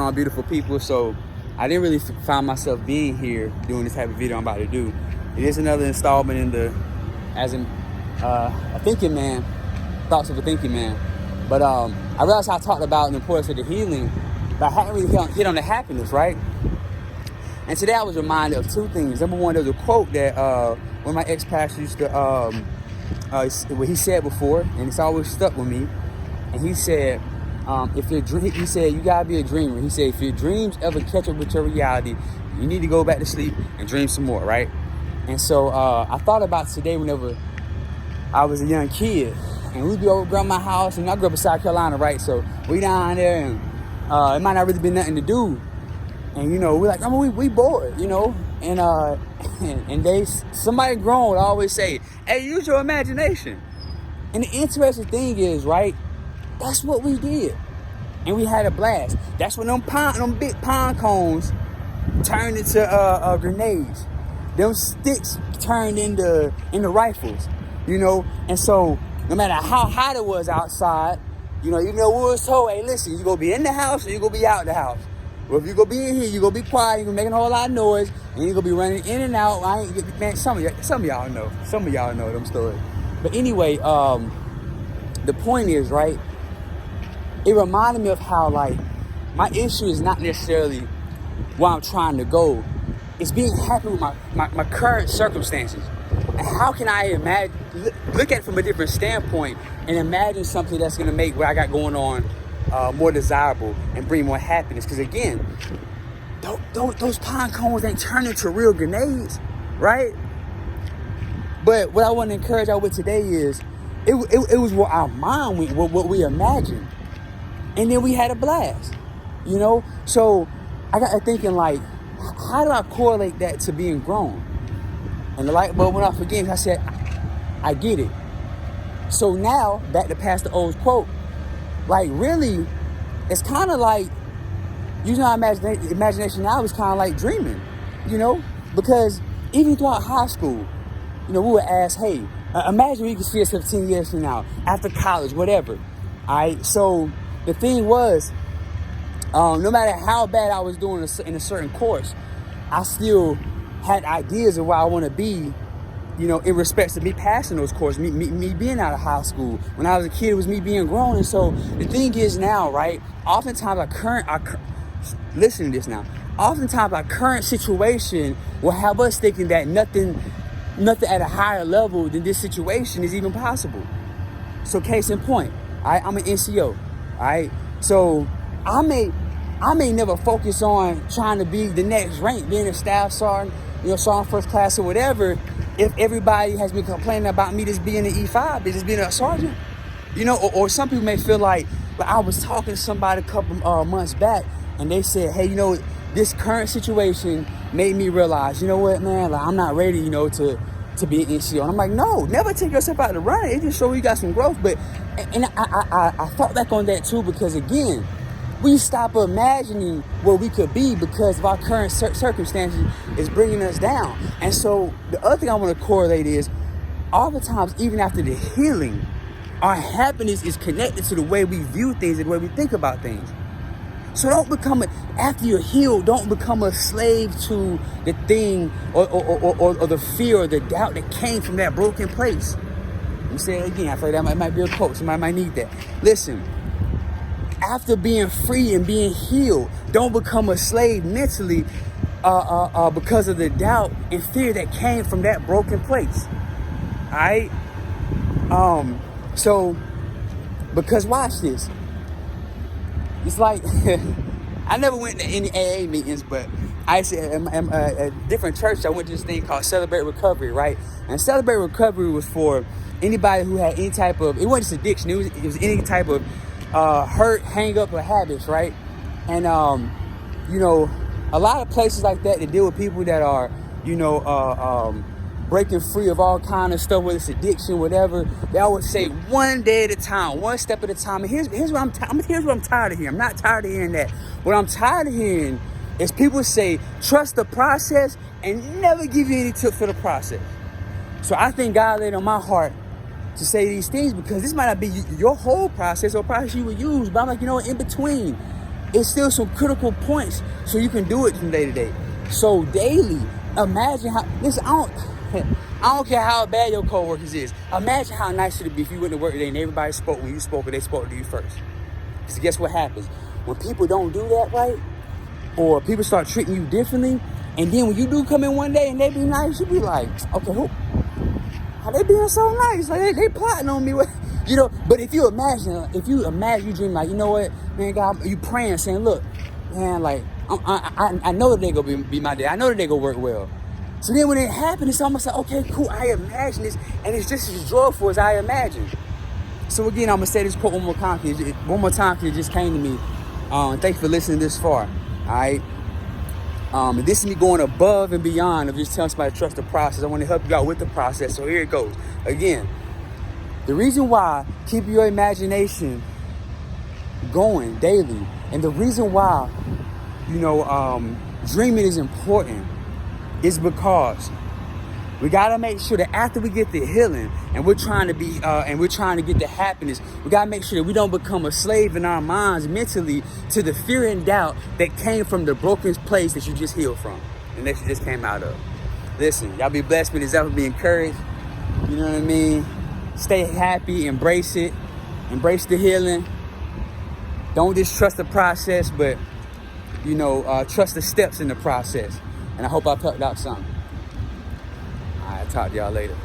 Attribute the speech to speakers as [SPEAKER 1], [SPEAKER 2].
[SPEAKER 1] on, beautiful people? So I didn't really find myself being here doing this type of video I'm about to do. It is another installment in the, a thinking man, thoughts of a thinking man. But I realized I talked about the importance of the healing, but I hadn't really hit on the happiness, right? And today I was reminded of two things. Number one, there's a quote that one of my ex-pastors used to, what he said before, and it's always stuck with me. And he said, he said, you gotta be a dreamer. He said, if your dreams ever catch up with your reality, you need to go back to sleep and dream some more, right? And so I thought about today whenever I was a young kid, and we'd be over at grandma's house, and I grew up in South Carolina, right? So we down there, and it might not really be nothing to do. And, you know, we're like, we bored, you know? And somebody grown would always say, hey, use your imagination. And the interesting thing is, right, that's what we did. And we had a blast. That's when them big pine cones turned into grenades. Them sticks turned into rifles, you know? And so no matter how hot it was outside, you know, we was told, hey, listen, you gonna be in the house or you gonna be out the house. Well, if you gonna be in here, you gonna be quiet, you gonna make a whole lot of noise, and you gonna be running in and out. Man, some of y'all know them stories. But anyway, the point is, right, it reminded me of how, like, my issue is not necessarily where I'm trying to go. It's being happy with my current circumstances. And how can I look at it from a different standpoint and imagine something that's gonna make what I got going on more desirable and bring more happiness? Because again, those pine cones ain't turning into real grenades, right? But what I want to encourage y'all with today is it was what our mind went, what we imagined, and then we had a blast, you know. So I got to thinking, like, how do I correlate that to being grown? And the light bulb went off again. I said, I get it. So now back to Pastor O's quote. Like, really, it's kind of like using our imagination now is kind of like dreaming, you know? Because even throughout high school, you know, we would ask, hey, imagine we could see ourselves 10 years from now, after college, whatever. All right? So the thing was, no matter how bad I was doing in a certain course, I still had ideas of where I want to be, you know, in respects to me passing those courses, me being out of high school. When I was a kid, it was me being grown. And so the thing is now, right, oftentimes listen to this now. Oftentimes our current situation will have us thinking that nothing at a higher level than this situation is even possible. So case in point, I'm an NCO, all right? So I may never focus on trying to be the next rank, being a staff sergeant, you know, sergeant first class or whatever, if everybody has been complaining about me just being an E5, just being a sergeant, you know, or some people may feel like I was talking to somebody a couple months back, and they said, hey, you know, this current situation made me realize, you know what, man, like, I'm not ready, you know, to be an NCO. And I'm like, no, never take yourself out of the run. It just shows you got some growth. But and I thought back on that too, because again, we stop imagining where we could be because of our current circumstances is bringing us down. And so the other thing I want to correlate is, oftentimes, even after the healing, our happiness is connected to the way we view things and the way we think about things. So after you're healed, don't become a slave to the thing or the fear or the doubt that came from that broken place. Let me say it again. I feel like that might be a quote. Somebody might need that. Listen. After being free and being healed, don't become a slave mentally because of the doubt and fear that came from that broken place. All right? So, because watch this. It's like, I never went to any AA meetings, but I said at a different church, I went to this thing called Celebrate Recovery, right? And Celebrate Recovery was for anybody who had any type of, it wasn't just addiction, it was any type of hurt, hang up, or habits, right? And you know, a lot of places like that deal with people that are, you know, breaking free of all kind of stuff, whether it's addiction, whatever. They always say one day at a time, one step at a time. And here's what I'm tired of hearing. I'm not tired of hearing that. What I'm tired of hearing is people say trust the process and never give you any tips for the process. So I think God laid on my heart to say these things because this might not be your whole process or process you would use, but I'm like, you know what, in between, it's still some critical points so you can do it from day to day. So daily, imagine how, listen, I don't care how bad your coworkers is. Imagine how nice it would be if you went to work today and everybody spoke when you spoke, or they spoke to you first. Because guess what happens? When people don't do that right, or people start treating you differently, and then when you do come in one day and they be nice, you be like, okay, how they being so nice? Like they plotting on me. You know, but if you imagine, you dream like, you know what, man, God, you praying, saying, look, man, like, I know that they gonna be my day. I know that they gonna work well. So then when it happened, it's almost like, okay, cool, I imagine this, and it's just as joyful as I imagined. So again, I'm gonna say this quote one more time, because it just came to me. Thanks for listening this far. All right. This is me going above and beyond of just telling somebody to trust the process. I want to help you out with the process. So here it goes. Again, the reason why keep your imagination going daily, and the reason why, dreaming is important, is because we gotta make sure that after we get the healing and we're trying to get the happiness, we gotta make sure that we don't become a slave in our minds mentally to the fear and doubt that came from the broken place that you just healed from and that you just came out of. Listen, y'all be blessed, be example, be encouraged. You know what I mean? Stay happy, embrace it, embrace the healing. Don't just trust the process, but trust the steps in the process. And I hope I plucked out something. All right, talk to y'all later.